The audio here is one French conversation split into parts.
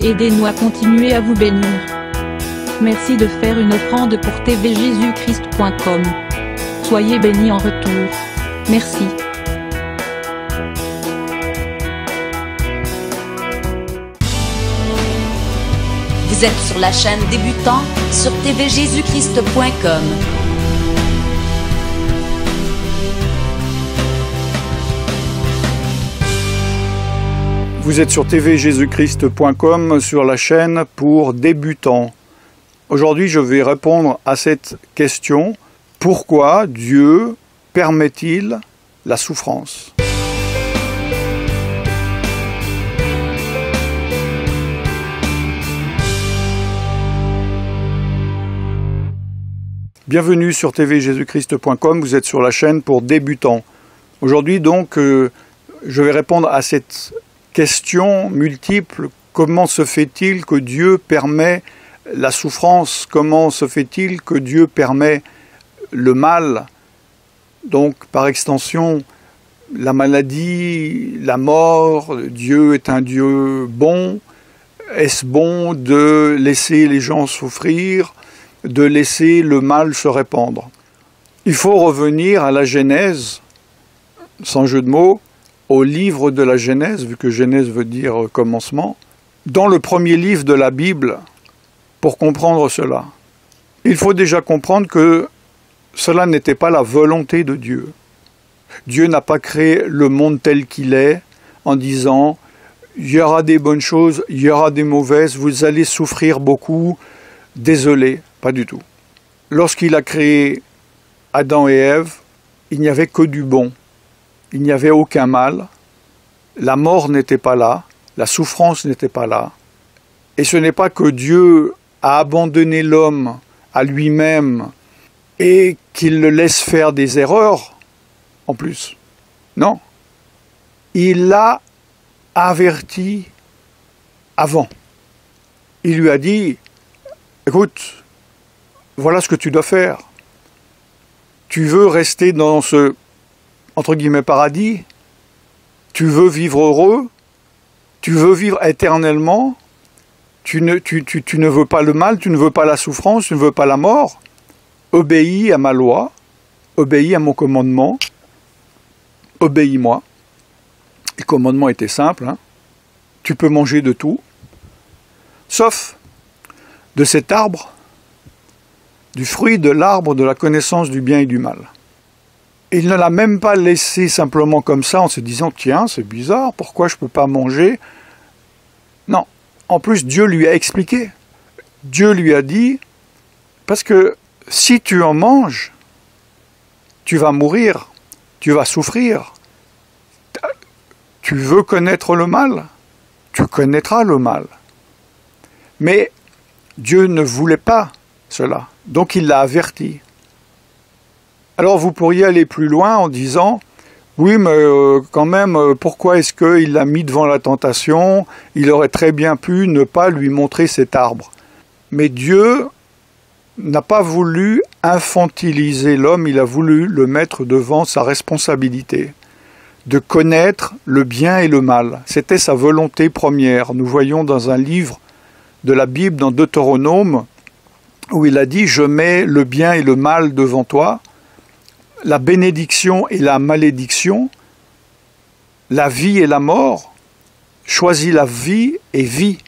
Aidez-nous à continuer à vous bénir. Merci de faire une offrande pour tvjesuchrist.com. Soyez bénis en retour. Merci. Vous êtes sur la chaîne Débutant sur tvjesuchrist.com. Vous êtes sur tvjesuchrist.com sur la chaîne pour débutants. Aujourd'hui, je vais répondre à cette question. Pourquoi Dieu permet-il la souffrance ? Bienvenue sur tvjesuchrist.com, vous êtes sur la chaîne pour débutants. Aujourd'hui donc, je vais répondre à cette question multiple. Comment se fait-il que Dieu permet la souffrance? Comment se fait-il que Dieu permet le mal? Donc par extension, la maladie, la mort. Dieu est un Dieu bon. Est-ce bon de laisser les gens souffrir, de laisser le mal se répandre? Il faut revenir à la Genèse, sans jeu de mots, au livre de la Genèse, vu que Genèse veut dire commencement, dans le premier livre de la Bible, pour comprendre cela. Il faut déjà comprendre que cela n'était pas la volonté de Dieu. Dieu n'a pas créé le monde tel qu'il est, en disant « il y aura des bonnes choses, il y aura des mauvaises, vous allez souffrir beaucoup, désolé ». Pas du tout. Lorsqu'il a créé Adam et Ève, il n'y avait que du bon. Il n'y avait aucun mal. La mort n'était pas là. La souffrance n'était pas là. Et ce n'est pas que Dieu a abandonné l'homme à lui-même et qu'il le laisse faire des erreurs, en plus. Non. Il l'a averti avant. Il lui a dit, écoute, voilà ce que tu dois faire. Tu veux rester dans ce, entre guillemets, paradis? Tu veux vivre heureux? Tu veux vivre éternellement? Tu ne veux pas le mal, tu ne veux pas la souffrance, tu ne veux pas la mort? Obéis à ma loi, obéis à mon commandement, obéis-moi. Le commandement était simple, hein. Tu peux manger de tout, sauf de cet arbre, du fruit de l'arbre de la connaissance du bien et du mal. Il ne l'a même pas laissé simplement comme ça en se disant « Tiens, c'est bizarre, pourquoi je ne peux pas manger ?» Non, en plus Dieu lui a expliqué. Dieu lui a dit « Parce que si tu en manges, tu vas mourir, tu vas souffrir. Tu veux connaître le mal, tu connaîtras le mal. » Mais Dieu ne voulait pas cela. Donc il l'a averti. Alors vous pourriez aller plus loin en disant « Oui, mais quand même, pourquoi est-ce qu'il l'a mis devant la tentation? Il aurait très bien pu ne pas lui montrer cet arbre. » Mais Dieu n'a pas voulu infantiliser l'homme, il a voulu le mettre devant sa responsabilité de connaître le bien et le mal. C'était sa volonté première. Nous voyons dans un livre de la Bible, dans Deutéronome, où il a dit « Je mets le bien et le mal devant toi, la bénédiction et la malédiction, la vie et la mort, choisis la vie et vis. »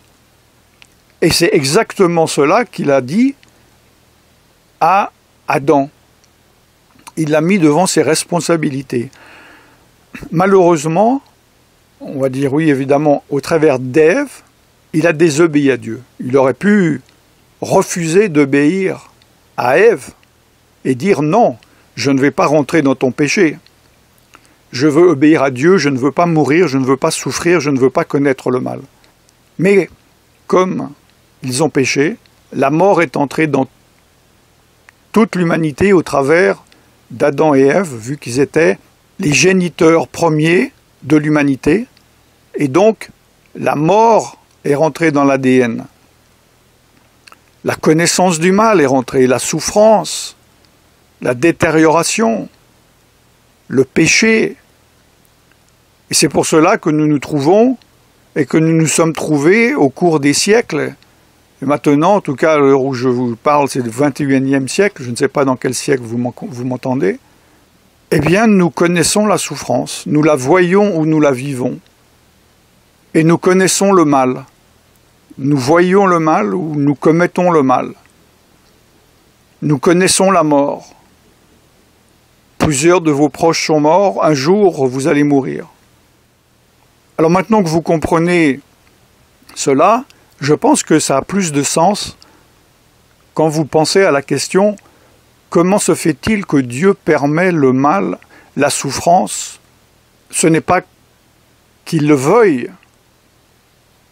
Et c'est exactement cela qu'il a dit à Adam. Il l'a mis devant ses responsabilités. Malheureusement, on va dire oui évidemment, au travers d'Ève, il a désobéi à Dieu. Il aurait pu refuser d'obéir à Ève et dire non, je ne vais pas rentrer dans ton péché. Je veux obéir à Dieu, je ne veux pas mourir, je ne veux pas souffrir, je ne veux pas connaître le mal. Mais comme ils ont péché, la mort est entrée dans toute l'humanité au travers d'Adam et Ève, vu qu'ils étaient les géniteurs premiers de l'humanité, et donc la mort est rentrée dans l'ADN. La connaissance du mal est rentrée, la souffrance, la détérioration, le péché. Et c'est pour cela que nous nous trouvons et que nous nous sommes trouvés au cours des siècles. Et maintenant, en tout cas, à l'heure où je vous parle, c'est le 21e siècle, je ne sais pas dans quel siècle vous m'entendez, eh bien, nous connaissons la souffrance, nous la voyons ou nous la vivons. Et nous connaissons le mal. Nous voyons le mal ou nous commettons le mal. Nous connaissons la mort. Plusieurs de vos proches sont morts, un jour vous allez mourir. Alors maintenant que vous comprenez cela, je pense que ça a plus de sens quand vous pensez à la question « Comment se fait-il que Dieu permet le mal, la souffrance ?» Ce n'est pas qu'il le veuille,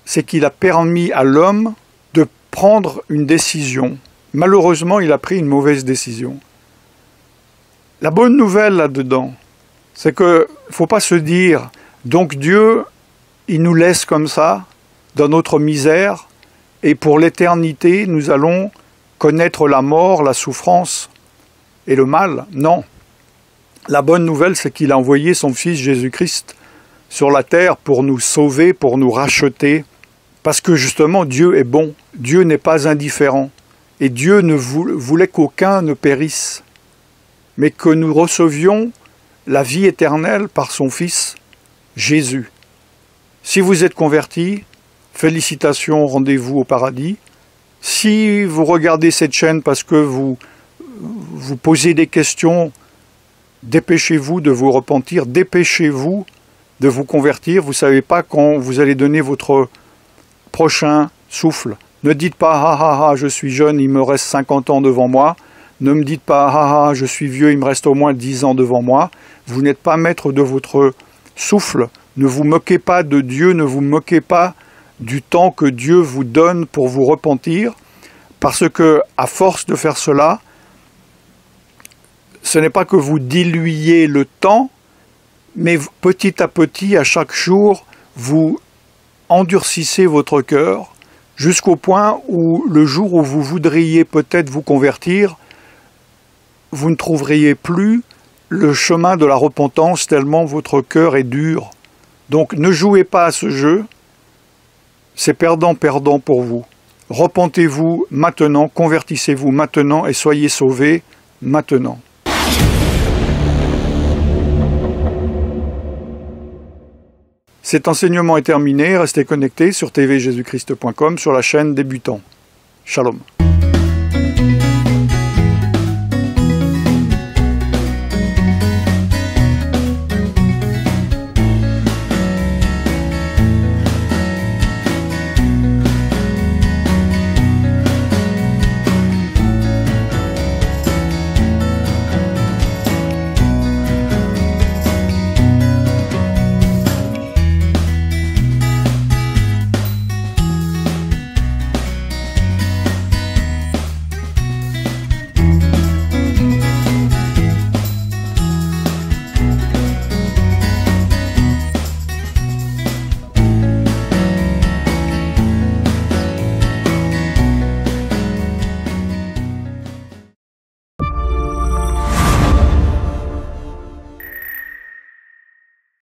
c'est qu'il a permis à l'homme de prendre une décision. Malheureusement, il a pris une mauvaise décision. La bonne nouvelle là-dedans, c'est qu'il ne faut pas se dire « Donc Dieu, il nous laisse comme ça, dans notre misère, et pour l'éternité, nous allons connaître la mort, la souffrance et le mal. » Non. La bonne nouvelle, c'est qu'il a envoyé son Fils Jésus-Christ sur la terre pour nous sauver, pour nous racheter, parce que justement, Dieu est bon. Dieu n'est pas indifférent. Et Dieu ne voulait qu'aucun ne périsse, mais que nous recevions la vie éternelle par son Fils, Jésus. Si vous êtes convertis, félicitations, rendez-vous au paradis. Si vous regardez cette chaîne parce que vous posez des questions, dépêchez-vous de vous repentir, dépêchez-vous de vous convertir. Vous ne savez pas quand vous allez donner votre prochain souffle. Ne dites pas « Ah ah ah, je suis jeune, il me reste 50 ans devant moi ». Ne me dites pas « Ah ah, je suis vieux, il me reste au moins 10 ans devant moi ». Vous n'êtes pas maître de votre souffle. Ne vous moquez pas de Dieu, ne vous moquez pas du temps que Dieu vous donne pour vous repentir, parce que, à force de faire cela, ce n'est pas que vous diluiez le temps, mais petit à petit, à chaque jour, vous endurcissez votre cœur, jusqu'au point où, le jour où vous voudriez peut-être vous convertir, vous ne trouveriez plus le chemin de la repentance tellement votre cœur est dur. Donc ne jouez pas à ce jeu, c'est perdant-perdant pour vous. Repentez-vous maintenant, convertissez-vous maintenant et soyez sauvés maintenant. Cet enseignement est terminé, restez connectés sur tvjesuschrist.com sur la chaîne Débutant. Shalom.